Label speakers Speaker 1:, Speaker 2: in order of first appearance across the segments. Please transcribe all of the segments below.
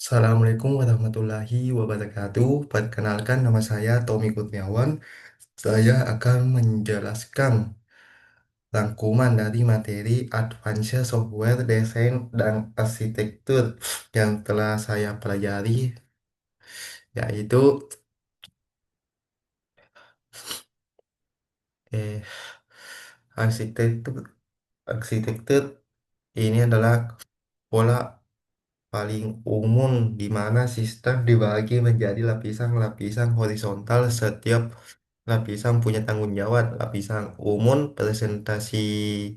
Speaker 1: Assalamualaikum warahmatullahi wabarakatuh. Perkenalkan nama saya Tommy Kurniawan. Saya akan menjelaskan rangkuman dari materi Advanced Software Design dan Arsitektur yang telah saya pelajari, yaitu eh, arsitektur. Arsitektur ini adalah pola paling umum di mana sistem dibagi menjadi lapisan-lapisan horizontal. Setiap lapisan punya tanggung jawab. Lapisan umum presentasi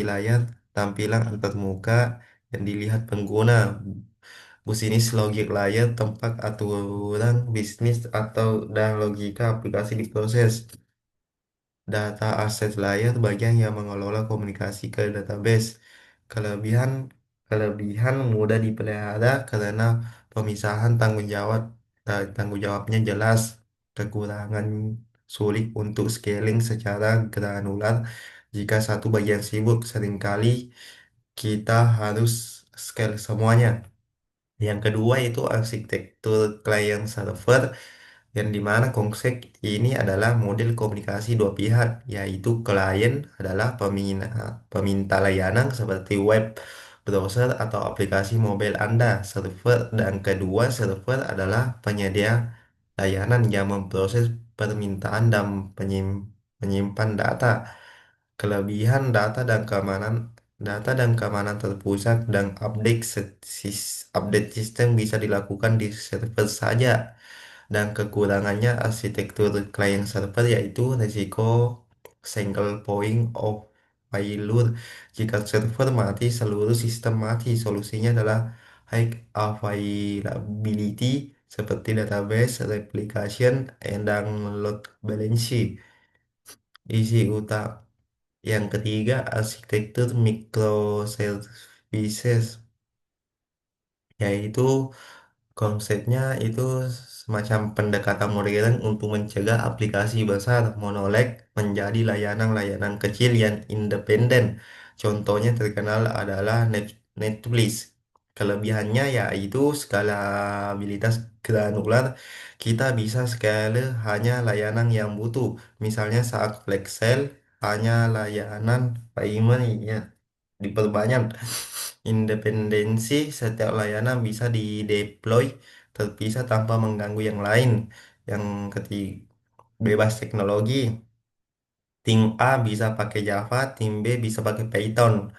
Speaker 1: layar, tampilan antarmuka yang dilihat pengguna. Bisnis logik layar, tempat aturan bisnis atau dan logika aplikasi diproses. Data akses layar bagian yang mengelola komunikasi ke database. Kelebihan kelebihan mudah dipelihara karena pemisahan tanggung jawab tanggung jawabnya jelas. Kekurangan sulit untuk scaling secara granular jika satu bagian sibuk. Seringkali kita harus scale semuanya. Yang kedua itu arsitektur client server, yang dimana konsep ini adalah model komunikasi dua pihak, yaitu klien adalah peminta layanan seperti web, browser, atau aplikasi mobile Anda. Server adalah penyedia layanan yang memproses permintaan dan menyimpan data. Kelebihan data dan keamanan terpusat dan update sistem bisa dilakukan di server saja. Dan kekurangannya arsitektur client server yaitu risiko single point of failure. Jika server mati, seluruh sistem mati. Solusinya adalah high availability seperti database, replication, dan load balancing. Isi utama. Yang ketiga, arsitektur microservices, yaitu konsepnya itu semacam pendekatan modern untuk mencegah aplikasi besar monoleg menjadi layanan-layanan kecil yang independen. Contohnya terkenal adalah Netflix. Kelebihannya yaitu skalabilitas granular. Kita bisa skala hanya layanan yang butuh. Misalnya saat Flex Sale, hanya layanan payment ya diperbanyak. Independensi, setiap layanan bisa dideploy terpisah tanpa mengganggu yang lain. Yang ketiga, bebas teknologi. Tim A bisa pakai Java, tim B bisa pakai Python.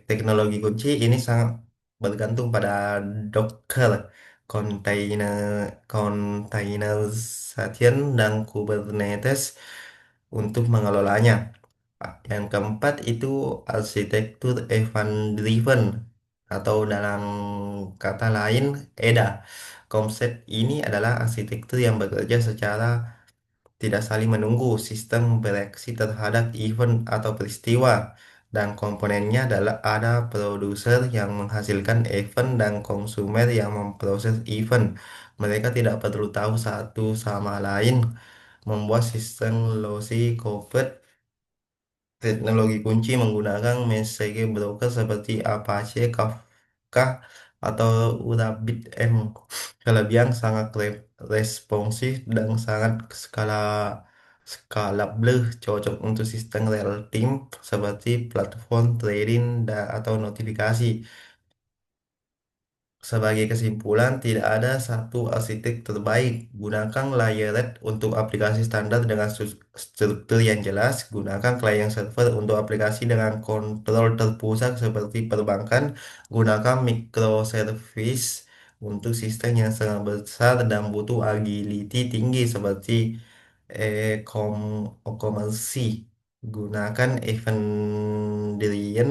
Speaker 1: Teknologi kunci ini sangat bergantung pada Docker, container, containerization, dan Kubernetes untuk mengelolanya. Yang keempat itu arsitektur event driven, atau dalam kata lain EDA. Konsep ini adalah arsitektur yang bekerja secara tidak saling menunggu. Sistem bereaksi terhadap event atau peristiwa, dan komponennya adalah ada produser yang menghasilkan event dan konsumer yang memproses event. Mereka tidak perlu tahu satu sama lain. Membuat sistem lossy covered. Teknologi kunci menggunakan message broker seperti Apache Kafka atau RabbitMQ. Kelebihan sangat responsif dan sangat scalable, cocok untuk sistem real time seperti platform trading atau notifikasi. Sebagai kesimpulan, tidak ada satu arsitek terbaik. Gunakan Layered untuk aplikasi standar dengan struktur yang jelas. Gunakan client server untuk aplikasi dengan kontrol terpusat seperti perbankan. Gunakan microservice untuk sistem yang sangat besar dan butuh agility tinggi seperti e-commerce. Gunakan Event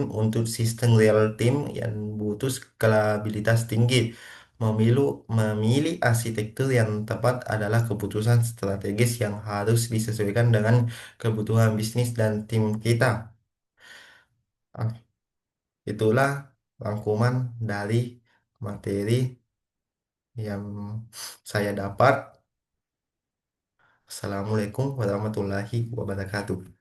Speaker 1: untuk sistem real time yang butuh skalabilitas tinggi. Memilih arsitektur yang tepat adalah keputusan strategis yang harus disesuaikan dengan kebutuhan bisnis dan tim kita. Ah, itulah rangkuman dari materi yang saya dapat. Assalamualaikum warahmatullahi wabarakatuh.